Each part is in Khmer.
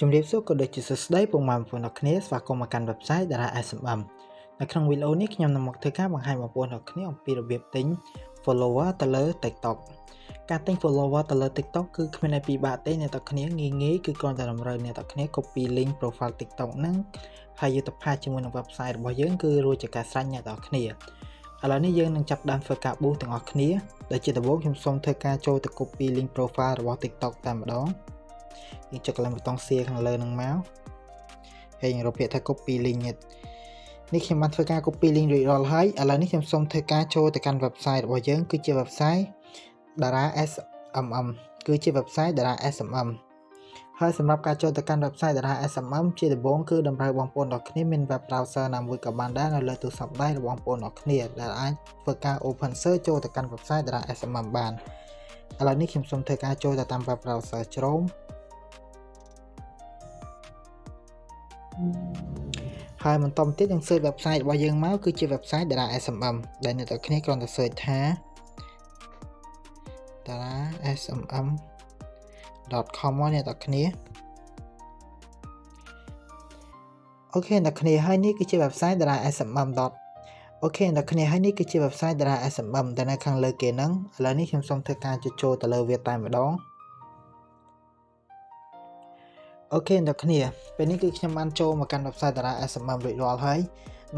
ជំរាបសួរក៏ដូចជាសួស្តីពុកម៉ែបងប្អូនអរគ្នាស្វាគមន៍មកកាន់ website Dara SMM នៅក្នុងវីដេអូនេះខ្ញុំនឹងមកធ្វើការបង្ហាញបងប្អូនអរគ្នាអំពីរបៀបទិញ follower ទៅលើ TikTok ការទិញ follower ទៅលើ TikTok គឺគ្មានអីពិបាកទេអ្នកទាំងគ្នាងាយគឺគ្រាន់តែតម្រូវអ្នកទាំងគ្នា copy link profile TikTok ហ្នឹងហើយយកទៅផាសជាមួយនឹង website របស់យើងគឺរួចជាការស្រេចអ្នកទាំងគ្នាឥឡូវនេះយើងនឹងចាប់ផ្ដើមធ្វើការ boost ទាំងអស់គ្នាដែលជាដំបូងខ្ញុំសូមធ្វើការចូលទៅ copy link profile របស់ TikTok តែម្ដងយើងចុចកន្លែងប៊ូតុង share ខាងលើនឹងមកហើយយើងរកពាក្យថា copy link នេះខ្ញុំបានធ្វើការ copy link រួចរាល់ហើយឥឡូវនេះខ្ញុំសូមធ្វើការចូលទៅកាន់ website របស់យើងគឺជា website Dara SMM គឺជា website Dara SMM ហើយសម្រាប់ការចូលទៅកាន់ website Dara SMM ជាដំបូងគឺតម្រូវបងប្អូនទាំងគ្នាមាន web browser ណាមួយក៏បានដែរនៅលើទូរស័ព្ទដៃរបស់បងប្អូនទាំងគ្នាដែលអាចធ្វើការ open search ចូលទៅកាន់ website Dara SMM បានឥឡូវនេះខ្ញុំសូមធ្វើការចូលទៅតាម web browser Chromeហើយបន្តមកទៀតយើង search website របស់យើងមកគឺជា website Dara SMM ដែលអ្នកទាំងគ្នាគ្រាន់តែ search ថា darasmm.com មកអ្នកទាំងគ្នាអូខេអ្នកគ្នាហើយនេះគឺជា website Dara SMM. អូខេអ្នកគ្នាហើយនេះគឺជា website Dara SMM ដែលនៅខាងលើគេហ្នឹងឥឡូវនេះខ្ញុំសូមធ្វើការចូលទៅលើវាតែម្ដងអូខេអ្នកគ្នាពេលនេះគឺខ្ញុំបានចូលមកកាន់ website Dara SMM រួចរាល់ហើយ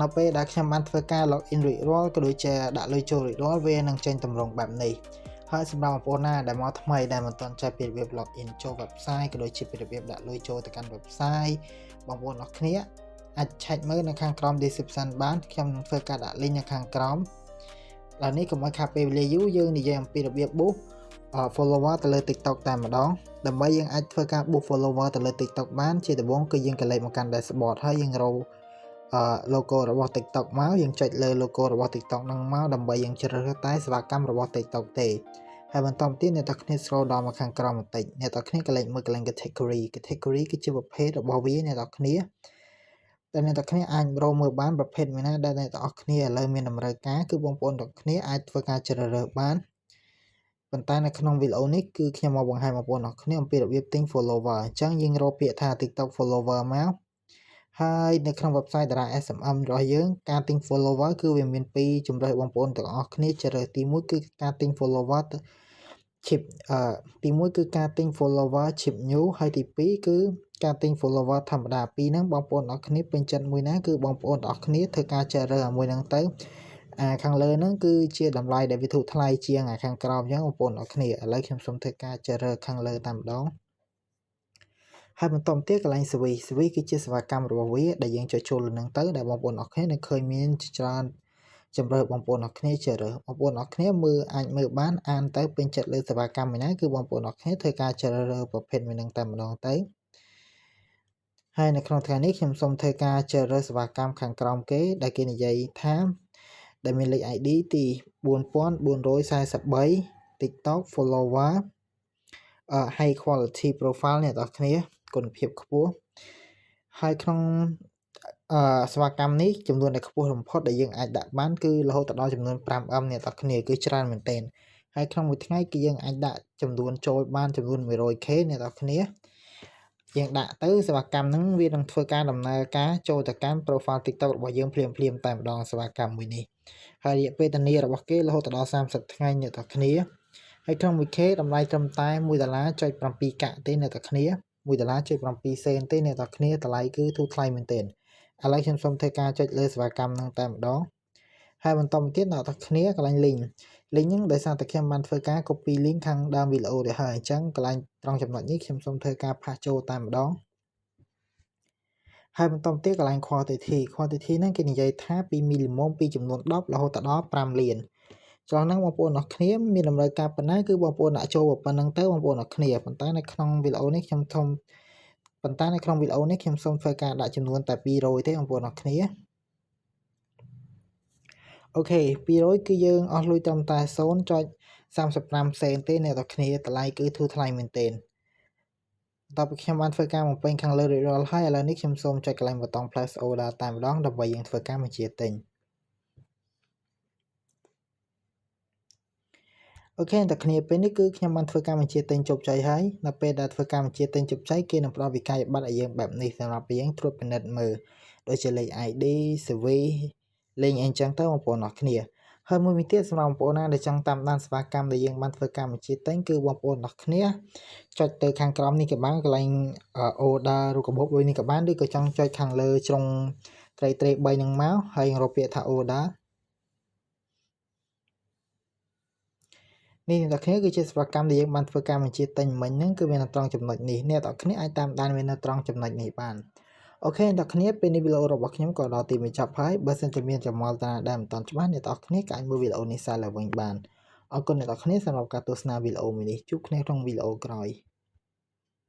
នៅពេលដែលខ្ញុំបានធ្វើការ login រួចរាល់ក៏ដូចជាដាក់លុយចូលរួចរាល់វានឹងចេញតម្រងបែបនេះហើយសម្រាប់បងប្អូនណាដែលមកថ្មីដែលមិនទាន់ចេះពីរបៀប login ចូល website ក៏ដូចជាពីរបៀបដាក់លុយចូលទៅកាន់ website បងប្អូនអរគ្នាអាច check មើលនៅខាងក្រោម description បានខ្ញុំនឹងធ្វើការដាក់ link នៅខាងក្រោមឥឡូវនេះកុំឲ្យខាតពេលវេលាយូរយើងនិយាយអំពីរបៀប boost follower ទៅលើ TikTok តែម្ដងដើម្បីយើងអាចធ្វើការ boost follower ទៅលើ TikTok បានជាដំបូងគឺយើងកលេចមកកាន់ dashboard ហើយយើងរកlogo របស់ TikTok មកយើងចុចលើ logo របស់ TikTok ហ្នឹងមកដើម្បីយើងជ្រើសរើសតែសេវាកម្មរបស់ TikTok ទេហើយបន្តមកទៀតអ្នកទាំងគ្នា scroll ដល់មកខាងក្រោមបន្តិចអ្នកទាំងគ្នាកលេចមើលកន្លែង category គឺជាប្រភេទរបស់វាអ្នកទាំងគ្នាតែអ្នកទាំងគ្នាអាចរកមើលបានប្រភេទមួយណាដែលអ្នកទាំងអស់គ្នាឥឡូវមានតម្រូវការគឺបងប្អូនទាំងគ្នាអាចធ្វើការជ្រើសរើសបានប៉ុន្តែនៅក្នុងវីដេអូនេះគឺខ្ញុំមកបង្ហាញបងប្អូនអរគ្នាអំពីរបៀបទិញ follower អញ្ចឹងយើងរកពាក្យថា TikTok follower មកហើយនៅក្នុង website Dara SMM របស់យើងការទិញ follower គឺវាមាន2ជម្រើសបងប្អូនទាំងអស់គ្នាជ្រើសរើសទី1គឺការទិញ follower chip ទី1គឺការទិញ follower chip new ហើយទី2គឺការទិញ follower ធម្មតាពីរហ្នឹងបងប្អូនអរគ្នាពេញចិត្តមួយណាគឺបងប្អូនអរគ្នាធ្វើការជ្រើសរើសមួយហ្នឹងទៅខាងលើហ្នឹងគឺជាតម្លៃដែលវាធូរថ្លៃជាងខាងក្រោមអញ្ចឹងបងប្អូនអរគ្នាឥឡូវខ្ញុំសូមធ្វើការជ្រើសរើសខាងលើតែម្ដងហើយបន្តមកទៀតកន្លែង CV គឺជាសេវាកម្មរបស់វាដែលយើងចុចចូលលើហ្នឹងទៅដែលបងប្អូនអរគ្នានឹងឃើញមានច្រើនជំរើសបងប្អូនអរគ្នាជ្រើសរើសបងប្អូនអរគ្នាអាចមើលបានអានទៅពេញចិត្តលើសេវាកម្មមួយណាគឺបងប្អូនអរគ្នាធ្វើការជ្រើសរើសប្រភេទមួយហ្នឹងតែម្ដងទៅហើយនៅក្នុងថ្ងៃនេះខ្ញុំសូមធ្វើការជ្រើសរើសសេវាកម្មខាងក្រោមគេដែលគេនិយាយថាដែលមានលេខ ID ទី4443 TikTok follower high quality profile អ្នកនរគ្នាគុណភាពខ្ពស់ហើយក្នុងសេវាកម្មនេះចំនួនដែលខ្ពស់បំផុតដែលយើងអាចដាក់បានគឺរហូតដល់ចំនួន 5M អ្នកនរគ្នាគឺច្រើនមែនទែនហើយក្នុងមួយថ្ងៃគឺយើងអាចដាក់ចំនួនចូលបានចំនួន 100k អ្នកនរគ្នាយើងដាក់ទៅសេវាកម្មហ្នឹងវានឹងធ្វើការដំណើរការចូលទៅកាន់ profile TikTok របស់យើងភ្លាមតែម្ដងសេវាកម្មមួយនេះហើយរយៈពេលធានារបស់គេរហូតដល់30ថ្ងៃអ្នកនរគ្នាហើយក្នុង 1k តម្លៃត្រឹមតែ$1.7 កាក់ទេអ្នកនរគ្នា$1.7 សេនទេអ្នកនរគ្នាតម្លៃគឺធូរថ្លៃមែនទែនឥឡូវខ្ញុំសូមធ្វើការចុចលើសេវាកម្មហ្នឹងតែម្ដងហើយបន្តមកទៀតអ្នកនរគ្នាកន្លែង link ហ្នឹងដោយសារតែខ្ញុំបានធ្វើការ copy link ខាងដើមវីដេអូទៅហើយអញ្ចឹងកន្លែងត្រង់ចំណុចនេះខ្ញុំសូមធ្វើការផាសចូលតែម្ដងហើយបន្តមកទៀតកន្លែង quantity ហ្នឹងគេនិយាយថាពីមីលីម៉ូមពីចំនួន10រហូតដល់5លានចុះហ្នឹងបងប្អូនអរគ្នាមានតម្រូវការប៉ុណ្ណាគឺបងប្អូនដាក់ចូលប៉ុណ្ណឹងទៅបងប្អូនអរគ្នាប៉ុន្តែនៅក្នុងវីដេអូនេះខ្ញុំសូមធ្វើការដាក់ចំនួនតែ200ទេបងប្អូនអរគ្នាអូខេ200គឺយើងអស់លុយត្រឹមតែ 0.35 សេនទេអ្នកនរគ្នាតម្លៃគឺធូរថ្លៃមែនទែនតើខ្ញុំបានធ្វើការបំពេញខាងលើរួចរាល់ហើយឥឡូវនេះខ្ញុំសូមចុចកន្លែងប៊ូតុង plus order តែម្ដងដើម្បីយើងធ្វើការបញ្ជាទិញ អូខេអ្នកគ្នាពេលនេះគឺខ្ញុំបានធ្វើការបញ្ជាទិញជោគជ័យហើយនៅពេលដែលធ្វើការបញ្ជាទិញជោគជ័យគេនឹងផ្ដល់វិក័យប័ត្រឲ្យយើងបែបនេះសម្រាប់យើងត្រួតពិនិត្យមើលដូចជាលេខ ID CV លេងអីចឹងទៅបងប្អូនអរគ្នាហើយមួយវិញទៀតសម្រាប់បងប្អូនណាដែលចង់តាមដានសេវាកម្មដែលយើងបានធ្វើការបញ្ជាទិញគឺបងប្អូនអរគ្នាចុចទៅខាងក្រោមនេះក៏បានកន្លែង order ឬកាបូបដូចនេះក៏បានឬក៏ចង់ចុចខាងលើជ្រុងត្រី3ហ្នឹងមកហើយរកពាក្យថា orderនេះអ្នកគ្នាគឺជាសេវាកម្មដែលយើងបានធ្វើការបញ្ជាទិញមិញហ្នឹងគឺវានៅត្រង់ចំណុចនេះអ្នកទាំងគ្នាអាចតាមដានវានៅត្រង់ចំណុចនេះបានអូខេអ្នកគ្នាពេលនេះវីដេអូរបស់ខ្ញុំក៏ដល់ទីបញ្ចប់ហើយបើសិនជាមានចម្ងល់តាដែលមិនទាន់ច្បាស់អ្នកទាំងគ្នាក៏អាចមើលវីដេអូនេះសារឡើងវិញបានអរគុណអ្នកទាំងគ្នាសម្រាប់ការទស្សនាវីដេអូមួយនេះជួបគ្នាក្នុងវីដេអូក្រោយ